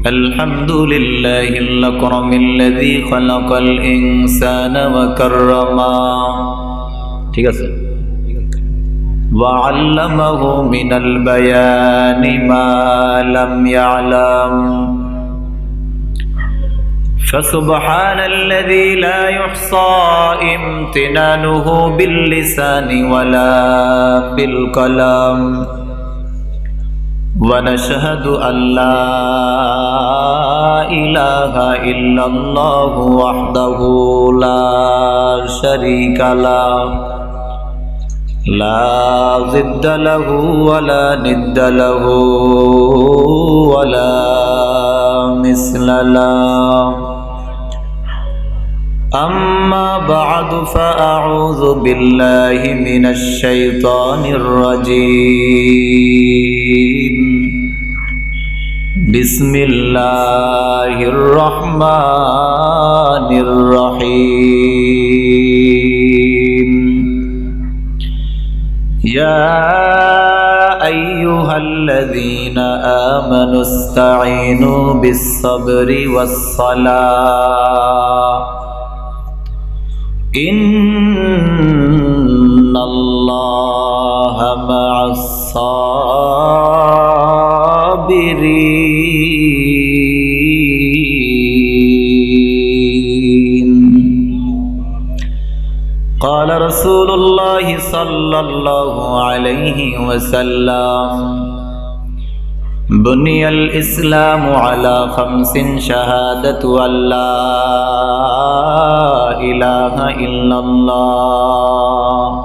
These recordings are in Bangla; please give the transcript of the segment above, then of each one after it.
الحمد لله الأكرم الذي خلق الإنسان وكرمه ঠিক আছে وعلمه من البيان ما لم يعلم فسبحان الذي لا يحصى امتنانه باللسان ولا بالقلم ونشهد أن لا إله إلا الله وحده لا شريك له لا ضد له ولا ند له ولا مثل له أما بعد فأعوذ بالله من الشيطان الرجيم بسم الله الرحمن الرحيم يا أيها الذين آمنوا استعينوا بالصبر والصلاة إن الله مع الصابرين قال رسول الله صلى الله عليه وسلم بني الإسلام على 5 شهادة أن لا إله إلا الله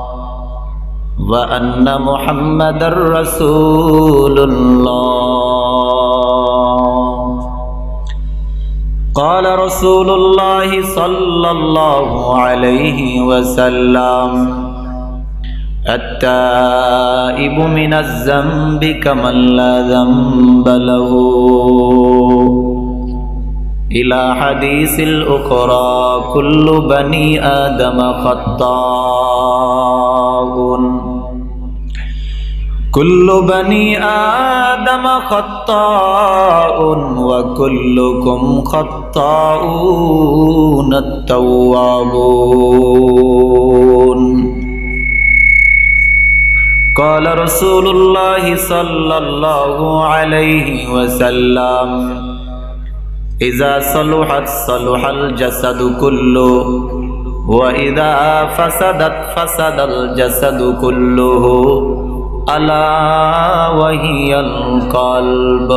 وأن محمد رسول الله قال رسول الله صلى الله عليه وسلم التائب من الذنب كمن لا ذنب له إلى حديث الأخرى كل بني آدم خطاء كل بني آدم خطاء وكلكم خطاؤون التوابون قال رسول الله صلى الله عليه وسلم إذا صلحت صلح الجسد كله وإذا فسدت فسد الجسد كله ألا وهي القلب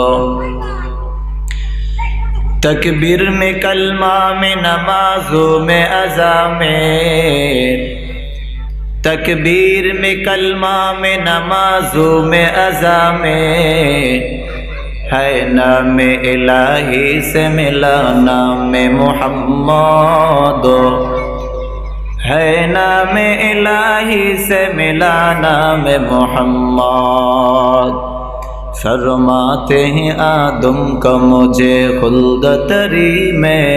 تکبیر میں کلمہ میں نمازوں میں اذا میں تکبیر میں کلمہ میں نمازوں میں اذا میں ہے نام الہی سے ملا نام محمد ہے نام الہی سے ملا نام محمد فرماتے ہیں آدم کا مجھے خلد تری میں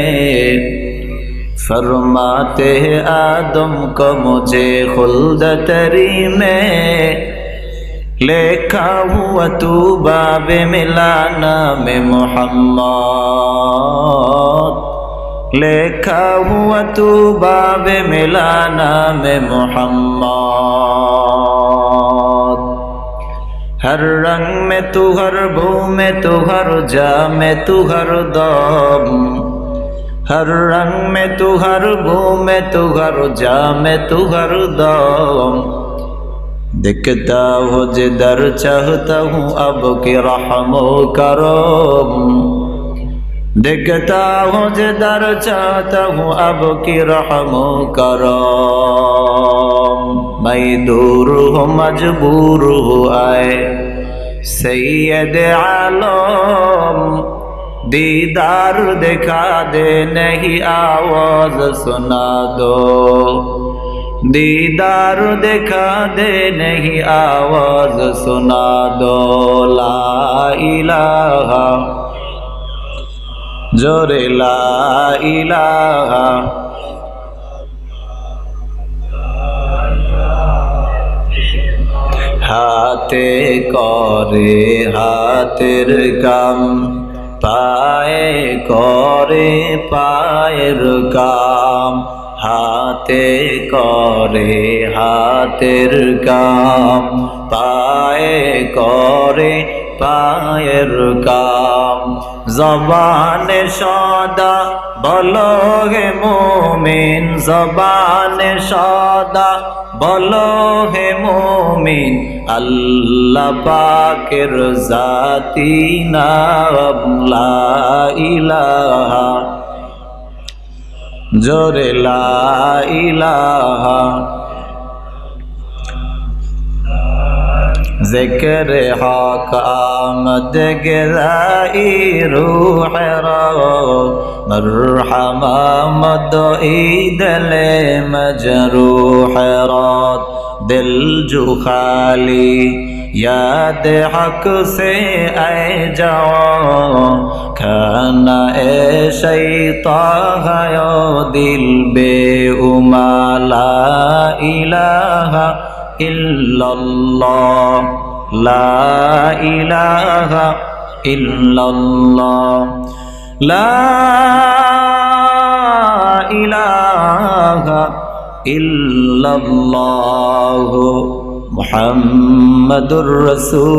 فرماتے ہیں آدم کو مجھے خلد تری میں لکھا ہوا تو باب ملا نام محمد لکھا ہوا تو باب ملا نام محمد ہر رنگ میں تو ہر بو میں تو ہر جا میں تو ہر دم ہر رنگ میں تو ہر بو میں تو ہر جا میں تو ہر دم دیکھتا ہو جدھر چاہتا ہوں اب کی رحم و کرم دیکھتا ہو جدھر چاہتا ہوں اب کی رحم و کرم میں دور ہوں مجبور ہوں آئے سید عالم دیدار دکھا دے نہیں آواز سنا دو دیدار دکھا دے نہیں آواز سنا دو لا الہ জোরে লা ইলাহা হাতে করে হাতের কাম পায়ে করে পায়ের কাম, হাতে করে হাতের কাম, পায়ে করে পায়ের কাম। জবানে সদা বলো হে মুমিন, জবানে সদা বলো হে মুমিন, আল্লাহ পাকের জাতি নাম লা ইলাহা, জোরে লা ইলাহা। ذکر حق آمد گرائی روح را، مرحمہ مدعی دل مجروح را، دل جو خالی یاد حق سے اے جوان، کھانا اے شیطان ہے دل بے اما، لا الہ ইল্লাল্লাহ, লা ইলাহা ইল্লাল্লাহ, লা ইলাহা ইল্লাল্লাহ, মুহাম্মাদুর রাসূলুল্লাহ।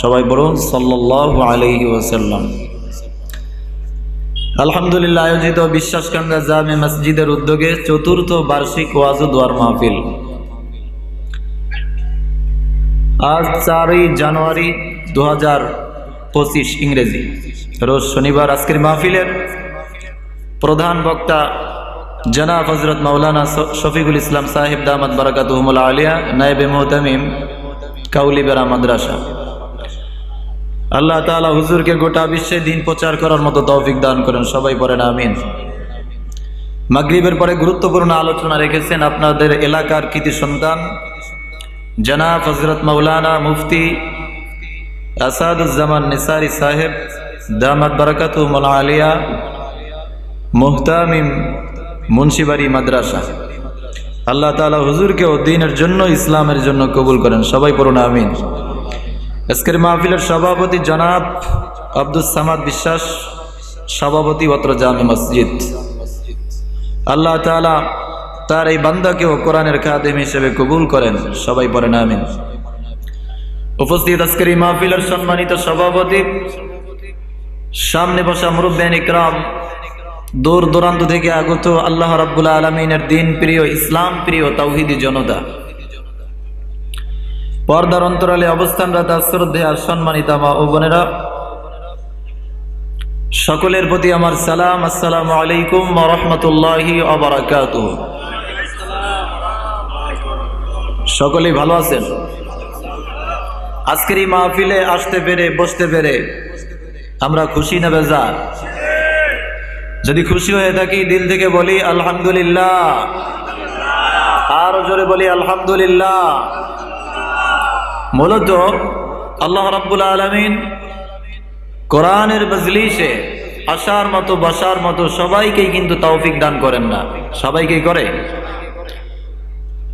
সবাই বলুন সাল্লাল্লাহু আলাইহি ওয়াসাল্লাম। আলহামদুলিল্লাহ, আয়োজিত বিশ্বাসকান্ডা জামে মসজিদের উদ্যোগে চতুর্থ বার্ষিক ওয়াজ ও দোয়ার মাহফিল আজ 4 জানুয়ারি 2025 ইংরেজি, রোজ শনিবার। আজকের মাহফিলের প্রধান বক্তা জনাব হযরত মাওলানা শফিকুল ইসলাম সাহেব দামাত বারাকাতুহুল আলিয়া, নায়েবে মুহতামিম কাউলিবেরা মাদ্রাসা। আল্লাহ তাআলা হুজুরকে গোটা বিশ্বে দিন প্রচার করার মতো তৌফিক দান করেন, সবাই পড়েন আমিন। মাগরিবের পরে গুরুত্বপূর্ণ আলোচনা রেখেছেন আপনাদের এলাকার কৃতি সন্তান জনাব হযরত মাওলানা মুফতি আসাদুজ্জামান নিসারি সাহেব দামাত বারাকাতুহুল আলিয়া, মুহতামিম মুন্সিবাড়ি মাদ্রাসা। আল্লাহ তাআলা হুজুরকে দ্বীনের জন্য, ইসলামের জন্য কবুল করেন, সবাই পড়ুন আমিন। আজকের মাহফিলের সভাপতি জনাব আব্দুস সামাদ বিশ্বাস, সভাপতি অত্র জামে মসজিদ। আল্লাহ তাআলা তার এই বান্দাকেও কোরআনের খাদেম হিসেবে কবুল করেন, সবাই পড়েন আমিন। উপস্থিত আজকের এই মাহফিলের সম্মানিত সভাপতি, সামনে বসা মুরব্বিয়ান ইকরাম, দূর দূরান্ত থেকে আগত আল্লাহ রাব্বুল আলামিনের দ্বীন প্রিয়, ইসলাম প্রিয় তাওহীদি জনতা, পর্দার অন্তরালে অবস্থানরত শ্রদ্ধেয় সম্মানিত মা ও বোনেরা, সকলের প্রতি আমার সালাম, আসসালামু আলাইকুম ওয়া রাহমাতুল্লাহি ওয়া বারাকাতুহু। সকলেই ভালো আছেন? আজকের এই মাহফিলে আসতে পেরে, বসতে পেরে আমরা খুশি না বেজার? যদি খুশি হয়ে থাকি দিল থেকে বলি আলহামদুলিল্লাহ, আরো জোরে বলি আলহামদুলিল্লাহ। মূলত আল্লাহ রাব্বুল আলামিন কোরআনের মজলিসে আসার মতো, বসার মতো সবাইকেই কিন্তু তৌফিক দান করেন না, সবাইকেই করে।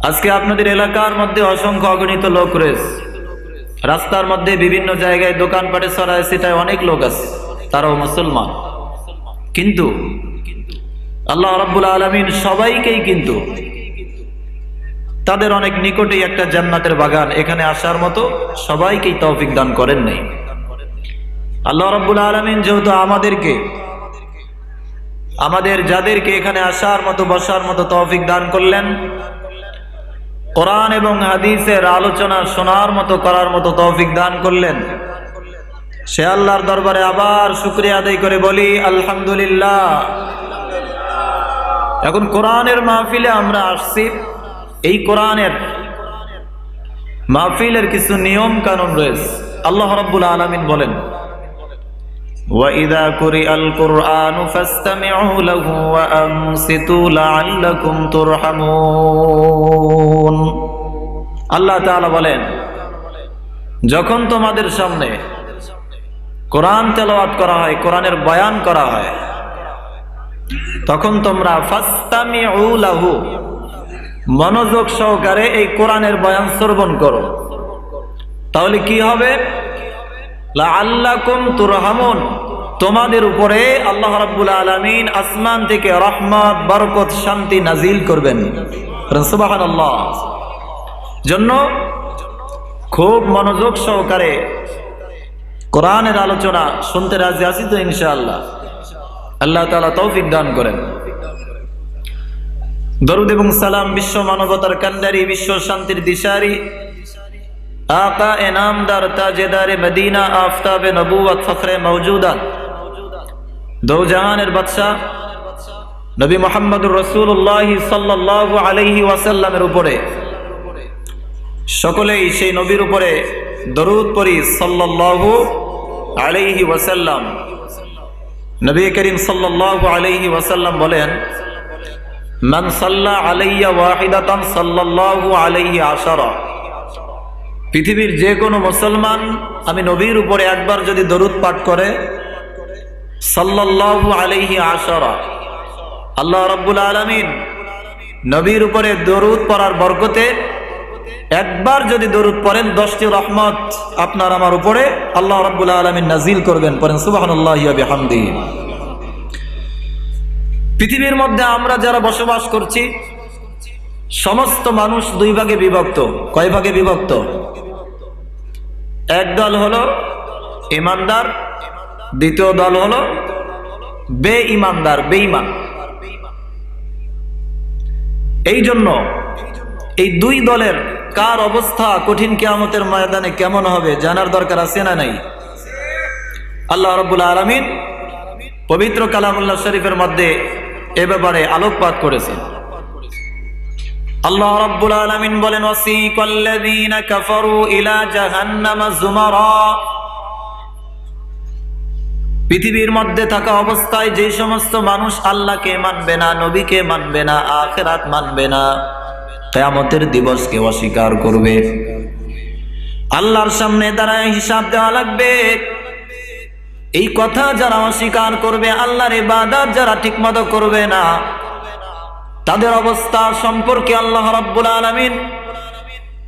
আজকে আপনাদের এলাকার মধ্যে অসংখ্য অগণিত লোক রয়েছে, রাস্তার মধ্যে বিভিন্ন জায়গায় দোকানপাটে ছড়ায় ছিটায় অনেক লোক আছে, তারাও মুসলমান। কিন্তু আল্লাহ রাব্বুল আলামিন সবাইকেই কিন্তু তাদের অনেক নিকটেই একটা জান্নাতের বাগান, এখানে আসার মতো সবাইকেই তৌফিক দান করেন নাই। আল্লাহ রাব্বুল আলামিন যেহেতু আমাদের যাদেরকে এখানে আসার মতো, বসার মতো তৌফিক দান করলেন, কোরআন এবং হাদিসের আলোচনা শোনার মতো, করার মতো তৌফিক দান করলেন, সে আল্লাহর দরবারে আবার শুকরিয়া আদায় করে বলি আলহামদুলিল্লাহ। এখন কোরআনের মাহফিলে আমরা আসছি, এই কোরআনের মাহফিলের কিছু নিয়ম কানুন রয়েছে। আল্লাহ রাব্বুল আলামিন বলেন, وَإِذَا قُرِئَ الْقُرْآنُ فَاسْتَمِعُوا لَهُ وَأَنصِتُوا لَعَلَّكُمْ تُرْحَمُونَ। আল্লাহ তাআলা বলেন, যখন তোমাদের সামনে কোরআন তেলাওয়াত করা হয়, কোরআনের বয়ান করা হয়, তখন তোমরা ফাস্তামিউ লাহু, মনোযোগ সহকারে এই কোরআনের বয়ান শ্রবণ করো। তাহলে কি হবে? লাআল্লাকুম তুরহামুন, তোমাদের উপরে আল্লাহ রাব্বুল আলামিন আসমান থেকে রহমত, বরকত, শান্তি নাজিল করবেন। সুবহানাল্লাহ। জন্য খুব মনোযোগ সহকারে কোরআনের আলোচনা শুনতে রাজি আছি তো ইনশাআল্লাহ। আল্লাহ তাআলা তৌফিক দান করেন। দরুদ এবং সালাম বিশ্ব মানবতার কান্ডারি, বিশ্ব শান্তির দিশারি, আকা এ নামদার তাজেদারে মদিনা, আফতাবে নবুয়ত, ফখরে মওজুদাত, দো জাহানের বাদশাহ নবী মুহাম্মদুর রাসূলুল্লাহ সাল্লাল্লাহু আলাইহি ওয়াসাল্লামের উপরে সকলেই সেই নবীর উপরে দরুদ পড়ি সাল্লাল্লাহু আলাইহি ওয়াসাল্লাম। নবী করিম সাল্লাল্লাহু আলাইহি ওয়াসাল্লাম বলেন, মান সাল্লা আলাইয়া ওয়াহিদাতান সাল্লাল্লাহু আলাইহি আশারা। পৃথিবীর যে কোনো মুসলমান আমি নবীর উপরে একবার যদি দরুদ পাঠ করে, সাল্লাল্লাহু আলাইহি আশারা, আল্লাহ রাব্বুল আলামিন নবীর উপরে দরুদ পড়ার বরকতে একবার যদি দরুদ পড়েন 10টি রহমত আপনার আমার উপরে আল্লাহ রাব্বুল আলামিন নাজিল করবেন। পড়েন সুবহানাল্লাহি ওয়া বিহামদিহি। পৃথিবীর মধ্যে আমরা যারা বসবাস করছি সমস্ত মানুষ দুই ভাগে বিভক্ত। কয় ভাগে বিভক্ত? এক দল হলো ইমানদার, দ্বিতীয় দল হলো বেঈমানদার, বেঈমান। এই জন্য এই দুই দলের কার অবস্থা কঠিন কিয়ামতের ময়দানে কেমন হবে জানার দরকার আছে না নাই? আল্লাহ রাব্বুল আলামিন পবিত্র কালামুল্লাহ শরীফের মধ্যে এ ব্যাপারে আলোকপাত করেছেন। আল্লাহ রাব্বুল আলামিন বলেন, ওয়াসিকাল্লাযীনা কাফারু ইলা জাহান্নামা যুমারা। পৃথিবীর মধ্যে থাকা অবস্থায় যে সমস্ত মানুষ আল্লাহকে মানবে না, নবীকে মানবে না, আখিরাত মানবে না, কিয়ামতের দিবসকে অস্বীকার করবে, আল্লাহর সামনে দাঁড়ায় হিসাব দেওয়া লাগবে, এই কথা যারা অস্বীকার করবে, আল্লাহর ইবাদত যারা ঠিকমতো করবে না, তাদের অবস্থা সম্পর্কে আল্লাহ রাব্বুল আলামিন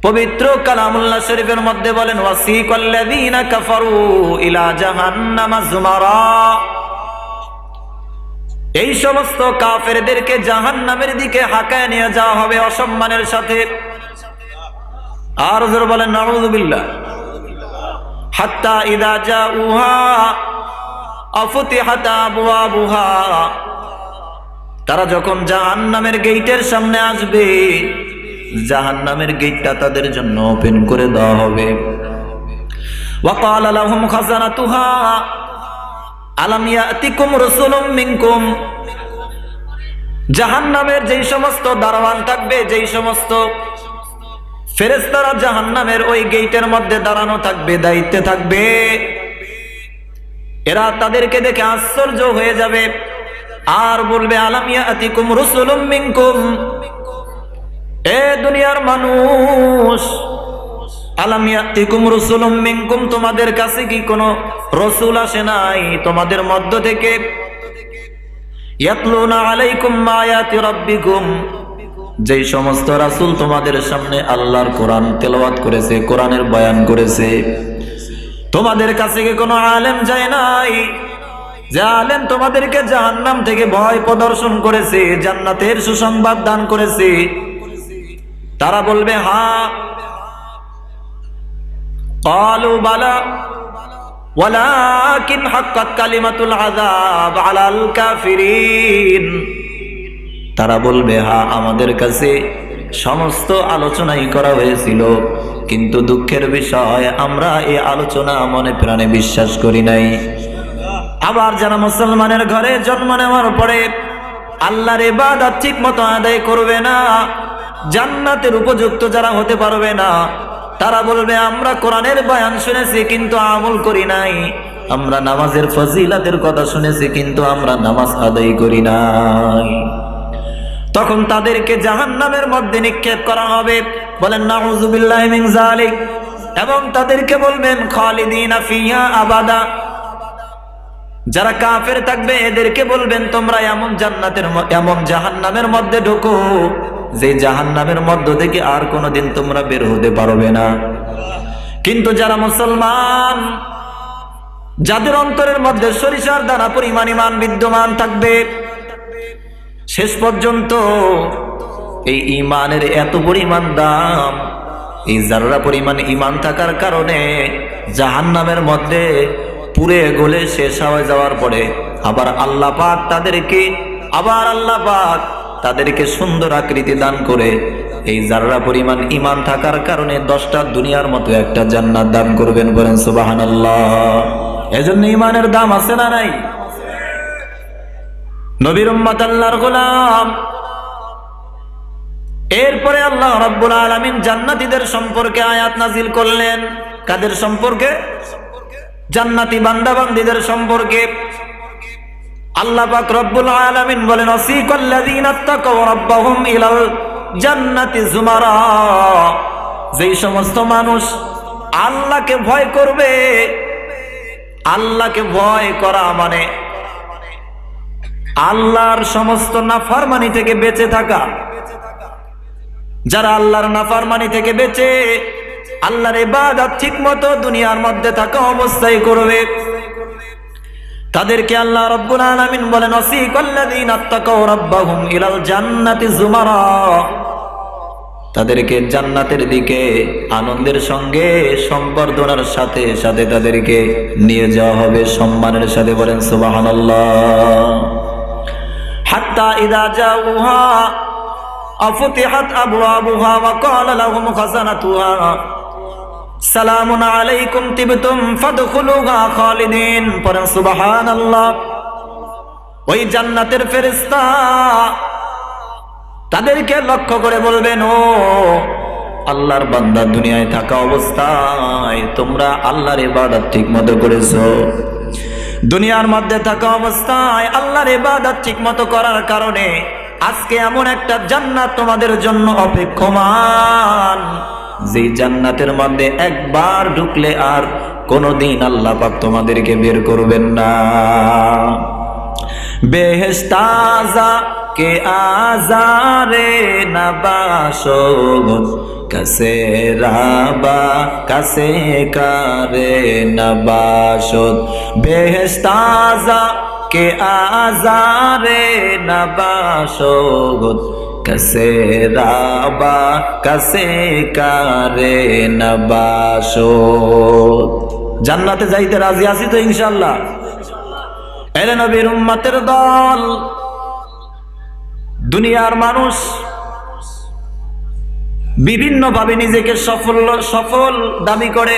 পবিত্র কালামুল্লাহ শরীফের মধ্যে বলেন, ওয়াসিকাল্লাযীনা কাফারু ইলা জাহান্নামা যুমারা। এই সমস্ত কাফেরদেরকে জাহান্নামের দিকে হাঁকায় নিয়ে যাওয়া হবে অসম্মানের সাথে। আর জোরে বলেন নাউযুবিল্লাহ। হাত্তা ইযা জাউহা আফতিহাত আবওয়াবুহা। তারা যখন জাহান্নামের গেটের সামনে আসবে, জাহান্নামের গেটটা তাদের জন্য ওপেন করে দেওয়া হবে। ওয়াকালা লাহুম খাজানাতুহা আলাম ইয়াতিকুম রাসূলুম মিনকুম। জাহান্নামের যেই সমস্ত দারোয়ান থাকবে, যেই সমস্ত ফেরেশতারা জাহান্নামের ওই গেটের মধ্যে দাঁড়ানো থাকবে, দায়িত্বে থাকবে, এরা তাদেরকে দেখে আশ্চর্য হয়ে যাবে আর বলবে, আলাম ইয়াতিকুম রাসূলুম মিনকুম। এ দুনিয়ার মানুষ, আলাম ইয়াতিকুম রাসূলুম মিনকুম, তোমাদের কাছে কি কোনো রাসূল আসে নাই তোমাদের মধ্য থেকে? ইয়াতলুনা আলাইকুম আয়াতি রাব্বিকুম, যেই সমস্ত রাসূল তোমাদের সামনে আল্লাহর কোরআন তেলাওয়াত করেছে, কোরআনের বয়ান করেছে, তোমাদের কাছে কি কোনো আলেম যায় নাই যে আলেম তোমাদেরকে জাহান্নাম থেকে ভয় প্রদর্শন করেছে, জান্নাতের সুসংবাদ দান করেছে? তারা বলবে হ্যাঁ। ক্বালু বালা ওয়ালাকিন হাক্কাত কালিমাতুল আযাব আলাল কাফিরিন। তারা বলবে হ্যাঁ, আমাদের কাছে সমস্ত আলোচনাই করা হয়েছিল, কিন্তু দুঃখের বিষয় আমরা এই আলোচনা মনে প্রাণে বিশ্বাস করি নাই। আবার যারা মুসলমানের ঘরে জন্ম নেওয়ার পরে আল্লাহর ইবাদত ঠিক মতো আদায় করবে না, জান্নাতের উপযুক্ত যারা হতে পারবে না, তারা বলবে আমরা কোরআনের বয়ান শুনেছি কিন্তু আমল করি নাই, আমরা নামাজের ফজিলতের কথা শুনেছি কিন্তু আমরা নামাজ আদায় করি নাই। তখন তাদেরকে জাহান্নামের মধ্যে নিক্ষেপ করা হবে। বলেন নাউযুবিল্লাহি মিন যালিক। এবং তাদেরকে বলবেন খালিদিনা ফিহা আবাদা। যারা কাফের থাকবে এদেরকে বলবেন তোমরা এমন জাহান্নামের মধ্যে ঢোকো যে জাহান্নামের মধ্য থেকে আর কোনোদিন তোমরা বের হতে পারবে না। কিন্তু যারা মুসলমান, যাদের অন্তরের মধ্যে সরিষার দানা পরিমাণ ঈমান বিদ্যমান থাকবে, শেষ পর্যন্ত এই ঈমানের এত পরিমাণ দাম, এই যাররা পরিমাণ ঈমান থাকার কারণে জাহান্নামের মধ্যে পুড়ে গলে শেষ হয়ে যাওয়ার পরে আবার আল্লাহ পাক তাদেরকে সুন্দর আকৃতি দান করে এই যাররা পরিমাণ ঈমান থাকার কারণে 10টা দুনিয়ার মতো একটা জান্নাত দান করবেন। বলেন সুবহানাল্লাহ। এজন্য ঈমানের দাম আছে না নাই? নবীর উম্মত, আল্লাহর গোলাম। এরপরে আল্লাহ রাব্বুল আলামিন জান্নাতীদের সম্পর্কে আয়াত নাজিল করলেন। কাদের সম্পর্কে? জান্নাতি বান্দাবান্দীদের সম্পর্কে। আল্লাহ পাক রব্বুল আলামিন বলেন, ওয়াসিকাল্লাযীনা তাকাউ রাব্বাহুম ইলাল জান্নাতি যুমারা। যেই সমস্ত মানুষ আল্লাহকে ভয় করবে, আল্লাহকে ভয় করা মানে আল্লাহর সমস্ত নাফরমানি থেকে বেঁচে থাকা। যারা আল্লাহর নাফরমানি থেকে বেঁচে আল্লাহর ইবাদত ঠিকমতো দুনিয়ার মধ্যে থাকা অবস্থায় করবে, তাদেরকে আল্লাহ রাব্বুল আলামিন বলেন, ওয়াসিকাল্লাযীনা তাকাউ রাব্বাহুম ইলাল জান্নাতি যুমারা। তাদেরকে জান্নাতের দিকে আনন্দের সঙ্গে সম্বর্ধনার সাথে সাথে তাদেরকে নিয়ে যাওয়া হবে, সম্মানের সাথে। বলেন সুবহানাল্লাহ। হাত্তা ইযা জাউহা আফতিহাত আবওয়াবুহা ওয়া ক্বালা লাহুম খাযানাতুহা সালামুন আলাইকুম তিবতুম ফাদখুলুহা খালিদিন। পড়েন সুবহানাল্লাহ। ওই জান্নাতের ফেরেশতা তাদেরকে লক্ষ্য করে বলবেন, ও আল্লাহর বান্দা, দুনিয়ায় থাকা অবস্থায় তোমরা আল্লাহর ইবাদত ঠিকমতো করেছো। দুনিয়ার মধ্যে থাকা অবস্থায় আল্লাহর ইবাদত ঠিকমতো করার কারণে আজকে এমন একটা জান্নাত তোমাদের জন্য অপেক্ষমান, যে জান্নাতের মধ্যে একবার ঢুকলে আর কোনোদিন আল্লাহ পাক তোমাদেরকে বের করবেন না। বেহেশত আযা কে আজারে নবাশদ কাসে রাবা কাসে কারে নবাশদ। বেহেশত আযা কে আজারে নবাশদ কাসে রাবা কাসে কারে নবাশদ। জান্নাতে যাইতে রাজি আছি তো ইনশাআল্লাহ? এরে নবীর উম্মতের দল, দুনিয়ার মানুষ বিভিন্ন ভাবে নিজেকে সফল দাবি করে।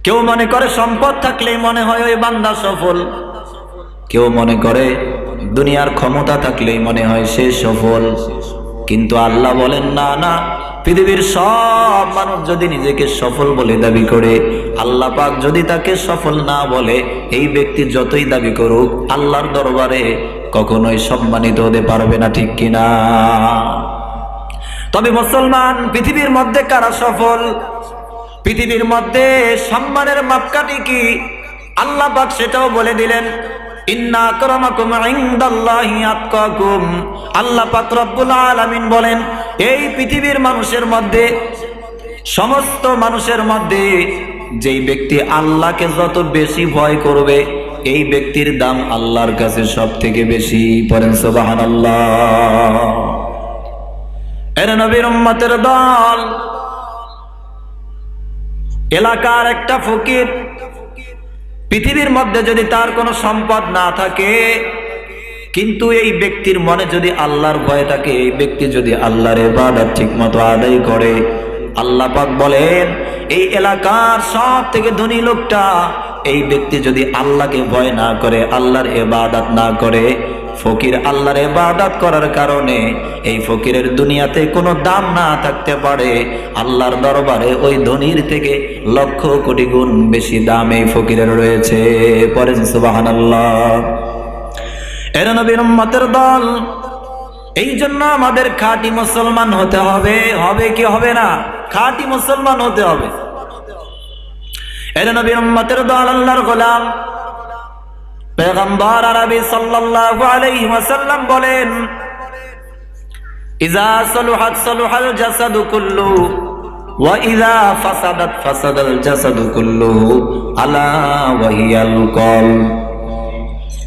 কেউ মনে করে সম্পদ থাকলেই মনে হয় ওই বান্দা সফল, কেউ মনে করে দুনিয়ার ক্ষমতা থাকলেই মনে হয় সে সফল। কিন্তু আল্লাহ বলেন, না না, পৃথিবীর সব মানুষ যদি নিজেকে সফল বলে দাবি করে, আল্লাহ পাক যদি তাকে সফল না বলে, এই ব্যক্তি যতই দাবি করুক আল্লাহর দরবারে কখনোই সম্মানিত হতে পারবে না। ঠিক কিনা? তবে মুসলমান, পৃথিবীর মধ্যে কারা সফল, পৃথিবীর মধ্যে সম্মানের মাপকাঠি কি, আল্লাহ পাক সেটাও বলে দিলেন। ইন্না আকরামাকুম ইনদাল্লাহি আতকাকুম। আল্লাহ পাক রব্বুল আলামিন বলেন, এই পৃথিবীর মানুষের মধ্যে, সমস্ত মানুষের মধ্যে যেই ব্যক্তি আল্লাহকে যত বেশি ভয় করবে, এই ব্যক্তির দাম আল্লাহর কাছে সব থেকে বেশি। পড়েন সুবহানাল্লাহ। এর নবীর উম্মতের দল, এলাকার একটা ফকির, পৃথিবীর মধ্যে যদি তার কোনো সম্পদ না থাকে, কিন্তু এই ব্যক্তির মনে যদি আল্লাহর ভয় থাকে, এই ব্যক্তি যদি আল্লাহর ইবাদত ঠিকমতো আদায় করে, আল্লাহ পাক বলেন এই এলাকার সব থেকে ধনী লোকটা, এই ব্যক্তি যদি আল্লাহকে ভয় না করে, আল্লাহর ইবাদত না করে, ফকির আল্লাহর ইবাদত করার কারণে এই ফকিরের দুনিয়াতে কোনো দাম না থাকতে পারে, আল্লাহর দরবারে ওই ধনীর থেকে লক্ষ কোটি গুণ বেশি দাম এই ফকিরের রয়েছে। পড়েন সুবহানাল্লাহ। এর নবীর উম্মতের দল, এই জন্য আমাদের খাঁটি মুসলমান হতে হবে। হবে কি হবে না? খাঁটি মুসলমান হতে হবে। এর নবীর উম্মতের দল, আল্লাহর গোলাম পয়গম্বর আরবি সাল্লাল্লাহু আলাইহি ওয়াসাল্লাম বলেন, ইযা সালুহাত সালুহাল জাসাদু কুল্লু ওয়া ইযা ফাসাদাত ফাসাদাল জাসাদু কুল্লুহু আলা ওয়া হিয়াল কলব।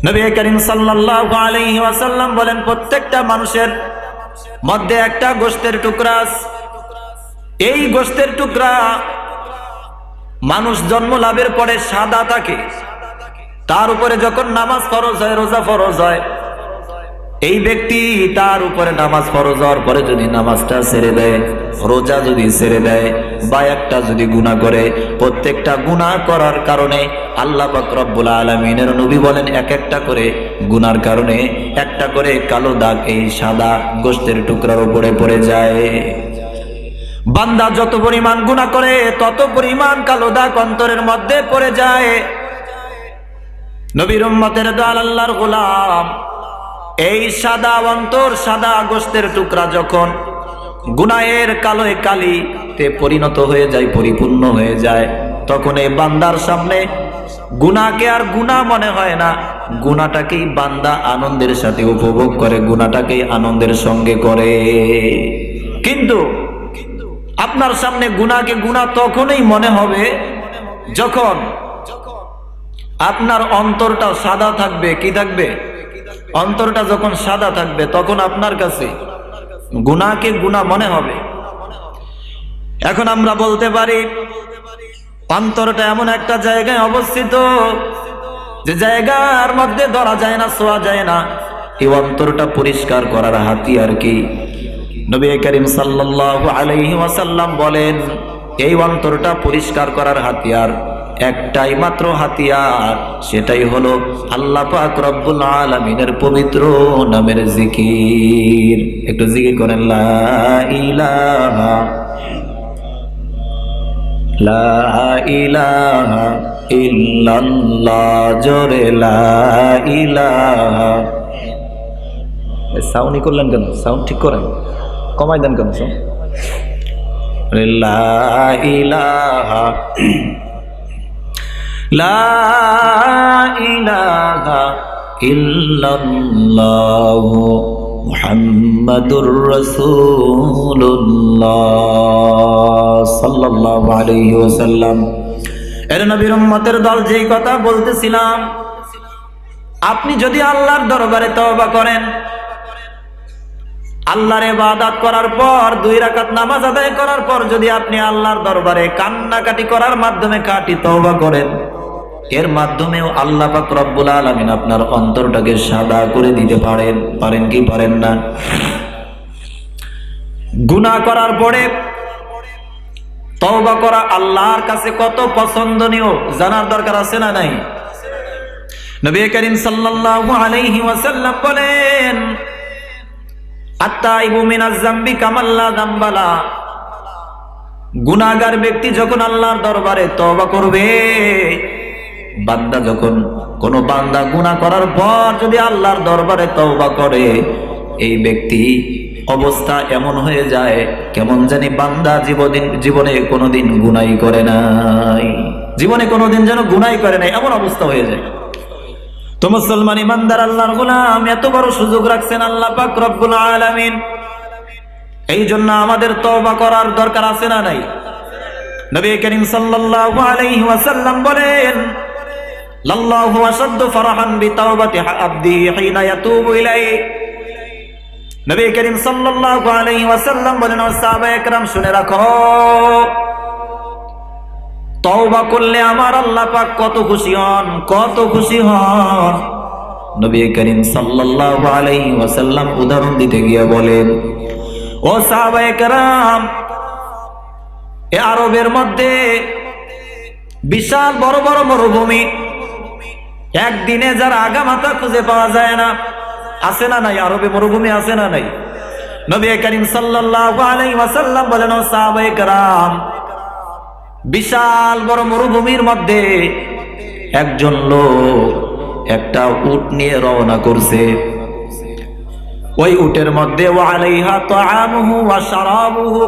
নবী করিম সাল্লাল্লাহু আলাইহি ওয়াসাল্লাম বলেন, প্রত্যেকটা মানুষের মধ্যে একটা গোশতের টুকরা আছে। এই গোশতের টুকরা মানুষ জন্ম লাভের পরে সাদা থাকে, তার উপরে যখন নামাজ ফরজ হয়, রোজা ফরজ হয়, এই ব্যক্তি তার উপরে নামাজ ফরজ হওয়ার পরে যদি নামাজটা ছেড়ে দেয়, রোজা যদি ছেড়ে দেয়, বা একটা যদি গুনাহ করে, প্রত্যেকটা গুনাহ করার কারণে আল্লাহ পাক রব্বুল আলামিনের নবী বলেন, এক একটা করে গুনার কারণে একটা করে কালো দাগ এই সাদা গোশতের টুকরার উপরে পড়ে যায়। বান্দা যত পরিমাণ গুনাহ করে তত পরিমাণ কালো দাগ অন্তরের মধ্যে পড়ে যায়। নবীর উম্মতের দল, আল্লাহর গোলাম, এই সাদা অন্তর, সাদা গোশতের টুকরা যখন গুনাহের কালোয় কালিতে পরিণত হয়ে যায়, পরিপূর্ণ হয়ে যায়, তখন এই বান্দার সামনে গুনাহকে আর গুনাহ মনে হয় না, গুনাহটাকেই বান্দা আনন্দের সাথে উপভোগ করে, গুনাহটাকেই আনন্দের সঙ্গে করে। কিন্তু আপনার সামনে গুনাহকে গুনাহ তখনই মনে হবে যখন আপনার অন্তরটা সাদা থাকবে। কি থাকবে? অন্তরটা যখন সাদা থাকবে তখন আপনার কাছে গুনাহকে গুনাহ মনে হবে। এখন আমরা বলতে পারি অন্তরটা এমন একটা জায়গায় অবস্থিত যে জায়গার মধ্যে ধরা যায় না, ছোঁয়া যায় না। এই অন্তরটা পরিষ্কার করার হাতিয়ার কি? নবী করিম সাল্লাল্লাহু আলাইহি ওয়াসাল্লাম বলেন, এই অন্তরটা পরিষ্কার করার হাতিয়ার একটাই মাত্র হাতিয়ার, সেটাই হলো আল্লাহ পাক রব্বুল আলামিনের পবিত্র নামের জিকির। একটু জিকির করেন, লা ইলাহা লা ইলাহা ইল্লাল্লাহ, জোরে লা ইলাহা। সাউন্ডই করলেন কেন? সাউন্ড ঠিক করেন, কমাই দেন কেন? লা ইলাহা লা ইলাহা ইল্লাল্লাহ মুহাম্মাদুর রাসূলুল্লাহ সাল্লাল্লাহু আলাইহি ওয়াসাল্লাম। এর নবীর উম্মতের দল, যেই কথা বলতেছিলাম, আপনি যদি আল্লাহর দরবারে তওবা করেন, আল্লাহর ইবাদত করার পর 2 রাকাত নামাজ আদায় করার পর যদি আপনি আল্লাহর দরবারে কান্নাকাটি করার মাধ্যমে কাটি তওবা করেন, এর মাধ্যমেও আল্লাহ পাক রব্বুল আলামিন আপনার অন্তরটাকে সাদা করে দিতে পারেন। পারেন কি পারেন না? গুনাহ করার পরে তওবা করা আল্লাহর কাছে কত পছন্দনীয় জানার দরকার আছে না নাই? নবী করিম সাল্লাল্লাহু আলাইহি ওয়াসাল্লাম বলেন, আত্তাইবু মিনাজ যামবি কামাল্লা যামবালা। গুনাহগার ব্যক্তি যখন আল্লাহর দরবারে তওবা করবে, বান্দা যখন কোন বান্দা গুনাহ করার পর যদি আল্লাহর দরবারে তওবা করে, এই ব্যক্তি অবস্থা এমন হয়ে যায় কেমন জানি বান্দা জীবনে কোনোদিন গুনাহই করে নাই, জীবনে কোনোদিন যেন গুনাহই করে নাই, এমন অবস্থা হয়ে যায়। তো মুসলমান ইমানদার আল্লাহর গোলাম, এত বড় সুযোগ রাখছেন আল্লাহ পাক রব্বুল আলামিন, এই জন্য আমাদের তওবা করার দরকার আছে না নাই? নবী করিম সাল্লাল্লাহু আলাইহি ওয়াসাল্লাম বলেন, লাল্লাহু আশাদ্দু ফারহান বিতাওবাতি আবদি হিনা ইয়াতুবু ইলাইহি। নবী করিম সাল্লাল্লাহু আলাইহি ওয়াসাল্লাম বলেন, সাহাবায়ে কেরাম শুনে রাখো, তওবা করলে আমার আল্লাহ পাক কত খুশি হন, কত খুশি হন। নবী করিম সাল্লাল্লাহু আলাইহি ওয়াসাল্লাম উদাহরণ দিতে গিয়ে বলেন, ও সাহাবায়ে কেরাম, এ আরবের মধ্যে বিশাল বড় বড় মরুভূমি, একদিনে যার আগামাথা খুঁজে পাওয়া যায় না, আছে না নাই? আরবে মরুভূমি আছে না নাই? নবী করিম সাল্লাল্লাহু আলাইহি ওয়াসাল্লাম বলেন, ও সাহাবায়ে কেরাম, বিশাল বড় মরুভূমির মধ্যে একজন লোক একটা উট নিয়ে রওনা করছে। ওই উটের মধ্যে ওয়ালাইহা তাআমুহু ওয়া শারাবুহু,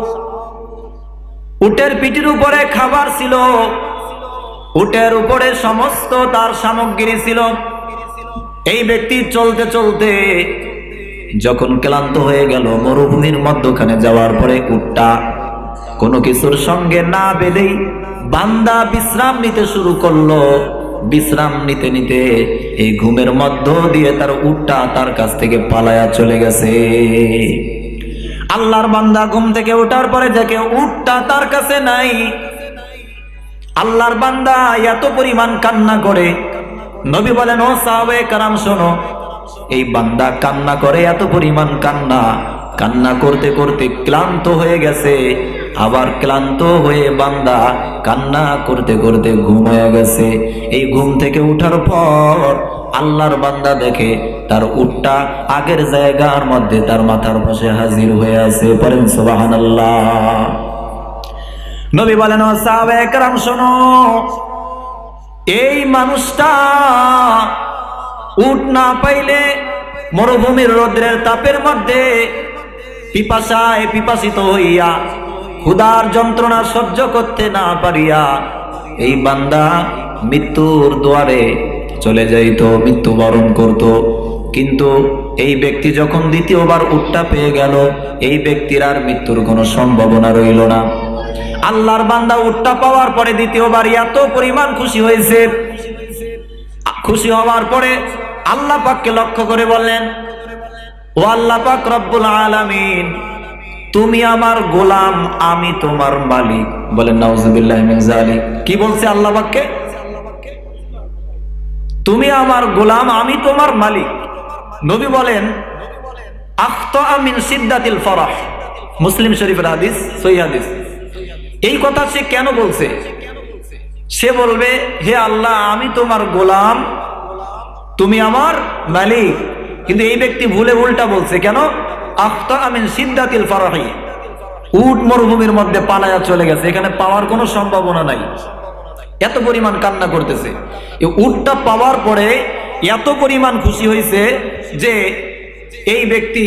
উটের পিঠের উপরে খাবার ছিল, উটের উপরে সমস্ত তার সামগ্রী ছিল। এই ব্যক্তি চলতে চলতে যখন ক্লান্ত হয়ে গেল, মরুভূমির মধ্যখানে যাওয়ার পরে উটটা কোনো কিছুর সঙ্গে না বেঁধেই বান্দা বিশ্রাম নিতে শুরু করলো। বিশ্রাম নিতে নিতে এই ঘুমের মধ্য দিয়ে তার উটটা তার কাছ থেকে পালায়া চলে গেছে। আল্লাহর বান্দা ঘুম থেকে ওঠার পরে দেখে উটটা তার কাছে নাই। আল্লাহর বান্দা এত পরিমাণ কান্না করে। নবী বলেন, ও সাহাবায়ে কেরাম শোনো, এই বান্দা কান্না করে, এত পরিমাণ কান্না করতে করতে ক্লান্ত হয়ে গেছে। আবার ক্লান্ত হয়ে বান্দা কান্না করতে করতে ঘুম হয়ে গেছে। এই ঘুম থেকে উঠার পর আল্লাহর বান্দা দেখে তার উটটা আগের জায়গার মধ্যে তার মাথার পাশে হাজির হয়ে আছে। পড়েন সুবহানাল্লাহ। নবী বলেন, ও সাহাবায়ে কেরাম শোনো, এই মানুষটা উট না পাইলে মরুভূমির রৌদ্রের তাপের মধ্যে পিপাসায় পিপাসিত হইয়া ক্ষুধার যন্ত্রণা সহ্য করতে না পারিয়া এই বান্দা মৃত্যুর দুয়ারে চলে যাইত, মৃত্যুবরণ করত। কিন্তু এই ব্যক্তি যখন দ্বিতীয়বার উটটা পেয়ে গেল, এই ব্যক্তির আর মৃত্যুর কোনো সম্ভাবনা রইল না। আল্লাহর বান্দা উটটা পাওয়ার পরে দ্বিতীয়বার এত পরিমাণ খুশি হয়েছে। খুশি হওয়ার পরে আল্লাহ পাককে লক্ষ্য করে বললেন, ও আল্লাহ পাক রব্বুল আলামিন, তুমি আমার গোলাম, আমি তোমার মালিক। বলেন নাউজুবিল্লাহ মিন যালিক। কি বলছে আল্লাহ পাককে? তুমি আমার গোলাম, আমি তোমার মালিক। নবী বলেন, আখতা মিন সিদ্দাতিল ফরাহ, মুসলিম শরীফের হাদিস, সহিহ হাদিস। এই কথা সে কেন বলছে? সে বলবে, হে আল্লাহ, আমি তোমার গোলাম, তুমি আমার মালিক। কিন্তু এই ব্যক্তি ভুলে উল্টা বলছে। কেন? আখতা মিন সিদ্দাতিল ফরাহি, উট মরুভূমির মধ্যে পালায়া চলে গেছে, এখানে পাওয়ার কোনো সম্ভাবনা নাই। এত পরিমাণ কান্না করতেছে। এই উটটা পাওয়ার পরে এত পরিমাণ খুশি হয়েছে যে এই ব্যক্তি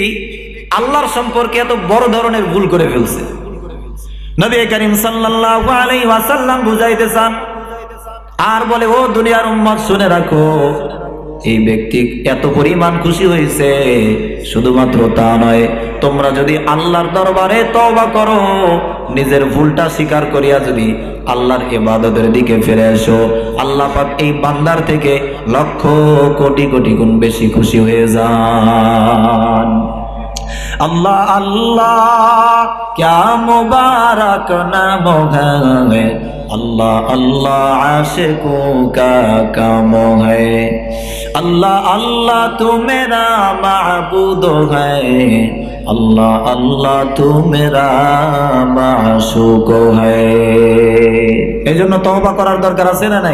আল্লাহর সম্পর্কে এত বড় ধরনের ভুল করে ফেলছে। নবী করিম সাল্লাল্লাহু আলাইহি ওয়াসাল্লাম বুঝাইতে চান আর বলে, ও দুনিয়ার উম্মত শুনে রাখো, এই ব্যক্তি এত পরিমাণ খুশি হয়েছে, শুধুমাত্র তা নয়, তোমরা যদি আল্লাহর দরবারে তওবা করো, নিজের ভুলটা স্বীকার করিয়া যদি আল্লাহর ইবাদতের দিকে ফিরে এসো, আল্লাহ পাক এই বান্দার থেকে লক্ষ কোটি কোটি গুণ বেশি খুশি হয়ে যান। अल्लाह अल्लाह क्या मुबारक नाम है, अल्लाह अल्लाह आशिकों का काम है, अल्लाह अल्लाह तू मेरा महबूद है, अल्लाह अल्लाह तू मेरा माशूक है। এই জন্য তওবা করার দরকার আছে না নাই?